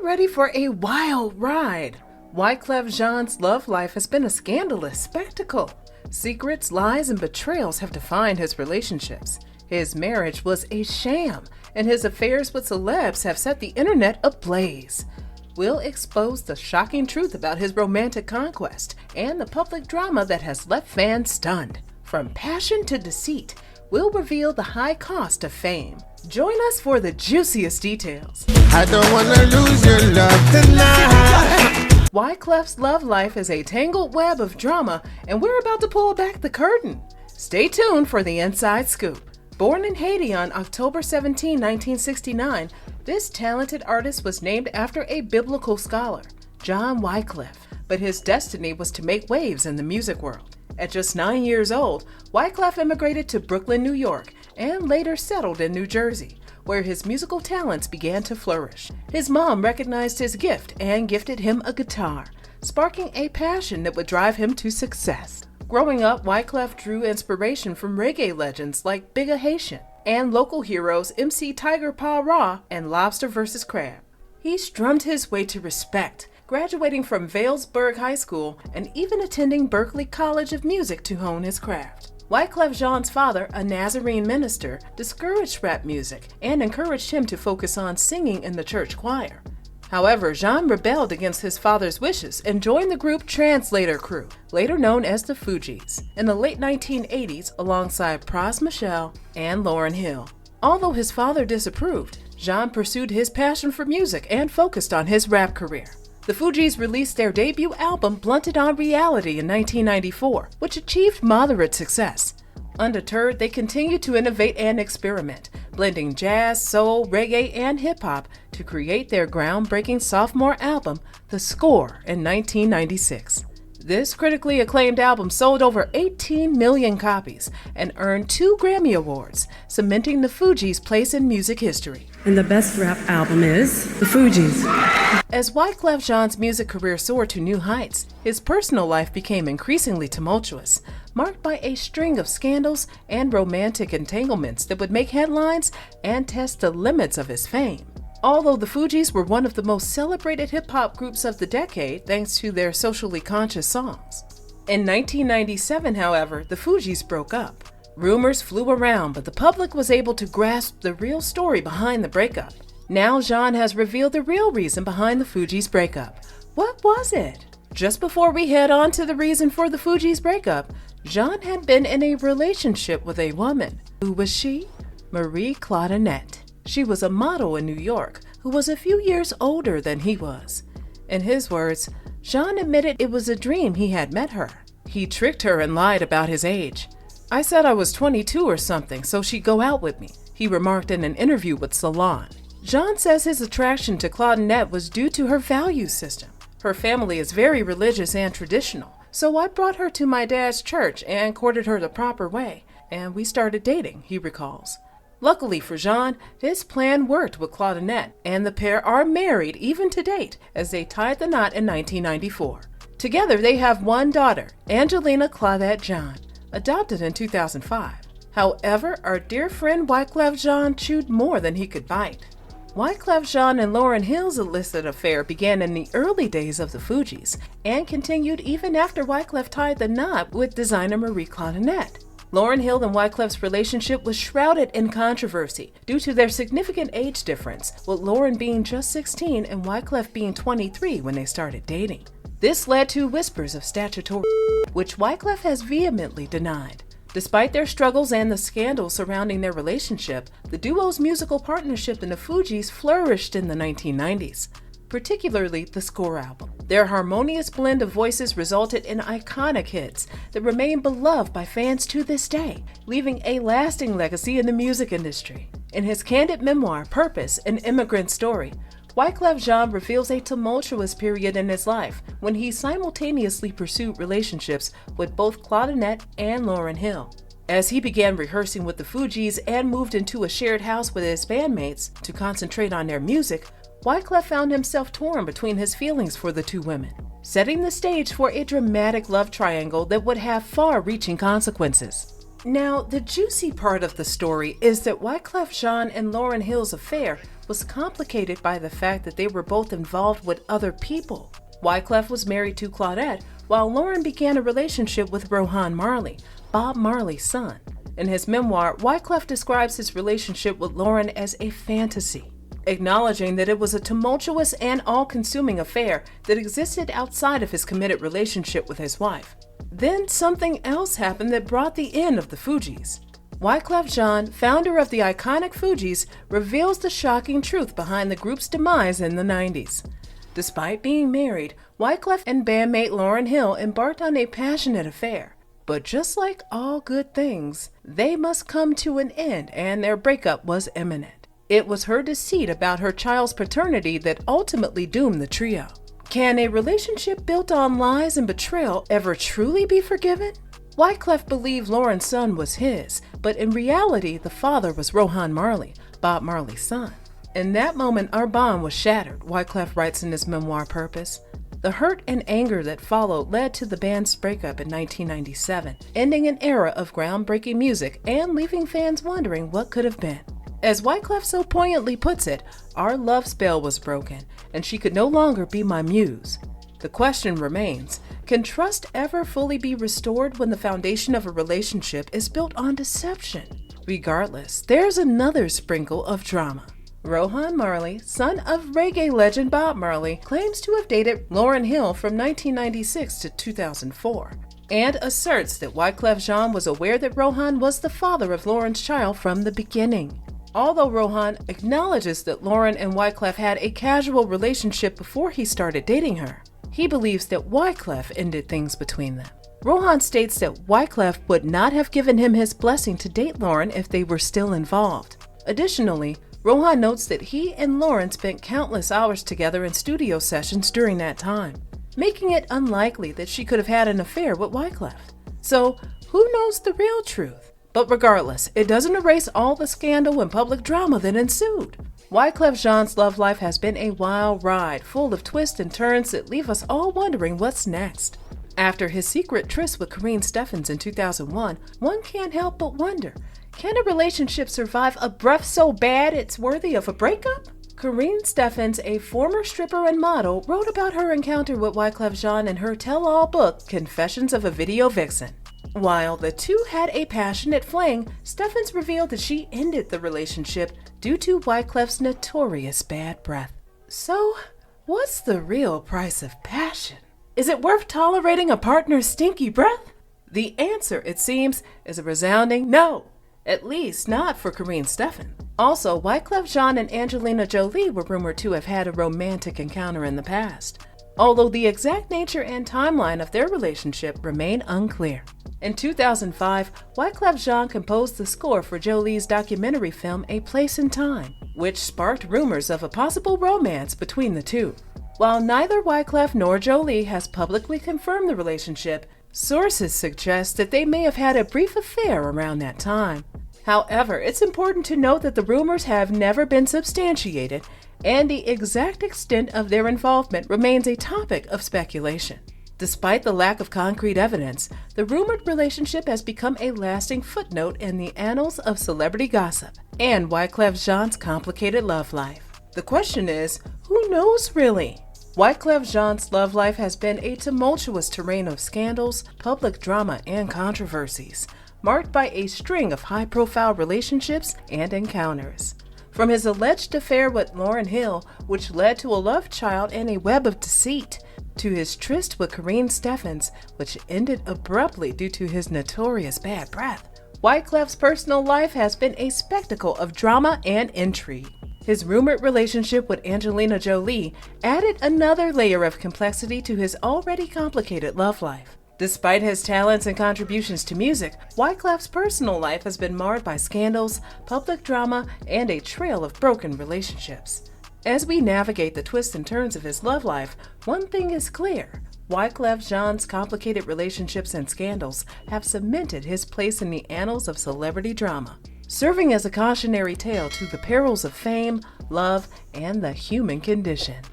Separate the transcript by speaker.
Speaker 1: ready for a wild ride. Wyclef Jean's love life has been a scandalous spectacle. Secrets, lies, and betrayals have defined his relationships. His marriage was a sham, and his affairs with celebs have set the internet ablaze. We'll expose the shocking truth about his romantic conquest and the public drama that has left fans stunned. From passion to deceit, we'll reveal the high cost of fame. Join us for the juiciest details.
Speaker 2: I don't wanna lose your love tonight.
Speaker 1: Wyclef's love life is a tangled web of drama, and we're about to pull back the curtain. Stay tuned for the inside scoop. Born in Haiti on October 17, 1969, this talented artist was named after a biblical scholar, John Wyclef, but his destiny was to make waves in the music world. At just 9 years old, Wyclef immigrated to Brooklyn, New York, and later settled in New Jersey, where his musical talents began to flourish. His mom recognized his gift and gifted him a guitar, sparking a passion that would drive him to success. Growing up, Wyclef drew inspiration from reggae legends like Big Haitian and local heroes MC Tiger Pa Raw and Lobster vs. Crab. He strummed his way to respect, graduating from Vailsburg High School and even attending Berklee College of Music to hone his craft. Wyclef Jean's father, a Nazarene minister, discouraged rap music and encouraged him to focus on singing in the church choir. However, Jean rebelled against his father's wishes and joined the group Translator Crew, later known as the Fugees, in the late 1980s alongside Pras Michel and Lauryn Hill. Although his father disapproved, Jean pursued his passion for music and focused on his rap career. The Fugees released their debut album Blunted on Reality in 1994, which achieved moderate success. Undeterred, they continued to innovate and experiment, blending jazz, soul, reggae, and hip-hop to create their groundbreaking sophomore album, The Score, in 1996. This critically acclaimed album sold over 18 million copies and earned 2 Grammy Awards, cementing the Fugees' place in music history.
Speaker 3: And the best rap album is The Fugees.
Speaker 1: As Wyclef Jean's music career soared to new heights, his personal life became increasingly tumultuous, marked by a string of scandals and romantic entanglements that would make headlines and test the limits of his fame. Although the Fugees were one of the most celebrated hip-hop groups of the decade thanks to their socially conscious songs. In 1997, however, the Fugees broke up. Rumors flew around, but the public was able to grasp the real story behind the breakup. Now Jean has revealed the real reason behind the Fugees' breakup. What was it? Just before we head on to the reason for the Fugees' breakup, Jean had been in a relationship with a woman. Who was she? Marie Claudinette. She was a model in New York who was a few years older than he was. In his words, Jean admitted it was a dream he had met her. He tricked her and lied about his age. "I said I was 22 or something so she'd go out with me," he remarked in an interview with Salon. Jean says his attraction to Claudinette was due to her value system. "Her family is very religious and traditional, so I brought her to my dad's church and courted her the proper way, and we started dating," he recalls. Luckily for Jean, his plan worked with Claudinette, and the pair are married even to date as they tied the knot in 1994. Together they have one daughter, Angelina Claudette Jean, adopted in 2005. However, our dear friend Wyclef Jean chewed more than he could bite. Wyclef Jean and Lauryn Hill's illicit affair began in the early days of the Fugees and continued even after Wyclef tied the knot with designer Marie Claudinette. Lauryn Hill and Wyclef's relationship was shrouded in controversy due to their significant age difference, with Lauryn being just 16 and Wyclef being 23 when they started dating. This led to whispers of statutory, which Wyclef has vehemently denied. Despite their struggles and the scandals surrounding their relationship, the duo's musical partnership in the Fugees flourished in the 1990s, particularly the Score album. Their harmonious blend of voices resulted in iconic hits that remain beloved by fans to this day, leaving a lasting legacy in the music industry. In his candid memoir, Purpose: An Immigrant Story, Wyclef Jean reveals a tumultuous period in his life when he simultaneously pursued relationships with both Claudinette and Lauryn Hill. As he began rehearsing with the Fugees and moved into a shared house with his bandmates to concentrate on their music, Wyclef found himself torn between his feelings for the two women, setting the stage for a dramatic love triangle that would have far-reaching consequences. Now, the juicy part of the story is that Wyclef Jean and Lauryn Hill's affair was complicated by the fact that they were both involved with other people. Wyclef was married to Claudinette, while Lauryn began a relationship with Rohan Marley, Bob Marley's son. In his memoir, Wyclef describes his relationship with Lauryn as a fantasy, acknowledging that it was a tumultuous and all-consuming affair that existed outside of his committed relationship with his wife. Then something else happened that brought the end of the Fugees. Wyclef Jean, founder of the iconic Fugees, reveals the shocking truth behind the group's demise in the 90s. Despite being married, Wyclef and bandmate Lauryn Hill embarked on a passionate affair. But just like all good things, they must come to an end, and their breakup was imminent. It was her deceit about her child's paternity that ultimately doomed the trio. Can a relationship built on lies and betrayal ever truly be forgiven? Wyclef believed Lauryn's son was his, but in reality, the father was Rohan Marley, Bob Marley's son. In that moment, our bond was shattered, Wyclef writes in his memoir, Purpose. The hurt and anger that followed led to the band's breakup in 1997, ending an era of groundbreaking music and leaving fans wondering what could have been. As Wyclef so poignantly puts it, our love spell was broken, and she could no longer be my muse. The question remains, can trust ever fully be restored when the foundation of a relationship is built on deception? Regardless, there's another sprinkle of drama. Rohan Marley, son of reggae legend Bob Marley, claims to have dated Lauryn Hill from 1996 to 2004, and asserts that Wyclef Jean was aware that Rohan was the father of Lauryn's child from the beginning. Although Rohan acknowledges that Lauryn and Wyclef had a casual relationship before he started dating her, he believes that Wyclef ended things between them. Rohan states that Wyclef would not have given him his blessing to date Lauryn if they were still involved. Additionally, Rohan notes that he and Lauryn spent countless hours together in studio sessions during that time, making it unlikely that she could have had an affair with Wyclef. So, who knows the real truth? But regardless, it doesn't erase all the scandal and public drama that ensued. Wyclef Jean's love life has been a wild ride, full of twists and turns that leave us all wondering what's next. After his secret tryst with Karine Steffans in 2001, one can't help but wonder, can a relationship survive a breath so bad it's worthy of a breakup? Karine Steffans, a former stripper and model, wrote about her encounter with Wyclef Jean in her tell-all book, Confessions of a Video Vixen. While the two had a passionate fling, Steffans revealed that she ended the relationship due to Wyclef's notorious bad breath. So, what's the real price of passion? Is it worth tolerating a partner's stinky breath? The answer, it seems, is a resounding no. At least not for Karine Steffans. Also, Wyclef Jean and Angelina Jolie were rumored to have had a romantic encounter in the past, although the exact nature and timeline of their relationship remain unclear. In 2005, Wyclef Jean composed the score for Jolie's documentary film A Place in Time, which sparked rumors of a possible romance between the two. While neither Wyclef nor Jolie has publicly confirmed the relationship, sources suggest that they may have had a brief affair around that time. However, it's important to note that the rumors have never been substantiated, and the exact extent of their involvement remains a topic of speculation. Despite the lack of concrete evidence, the rumored relationship has become a lasting footnote in the annals of celebrity gossip and Wyclef Jean's complicated love life. The question is, who knows really? Wyclef Jean's love life has been a tumultuous terrain of scandals, public drama, and controversies, marked by a string of high-profile relationships and encounters. From his alleged affair with Lauryn Hill, which led to a love child and a web of deceit, to his tryst with Karine Steffans, which ended abruptly due to his notorious bad breath, Wyclef's personal life has been a spectacle of drama and intrigue. His rumored relationship with Angelina Jolie added another layer of complexity to his already complicated love life. Despite his talents and contributions to music, Wyclef's personal life has been marred by scandals, public drama, and a trail of broken relationships. As we navigate the twists and turns of his love life, one thing is clear. Wyclef Jean's complicated relationships and scandals have cemented his place in the annals of celebrity drama, serving as a cautionary tale to the perils of fame, love, and the human condition.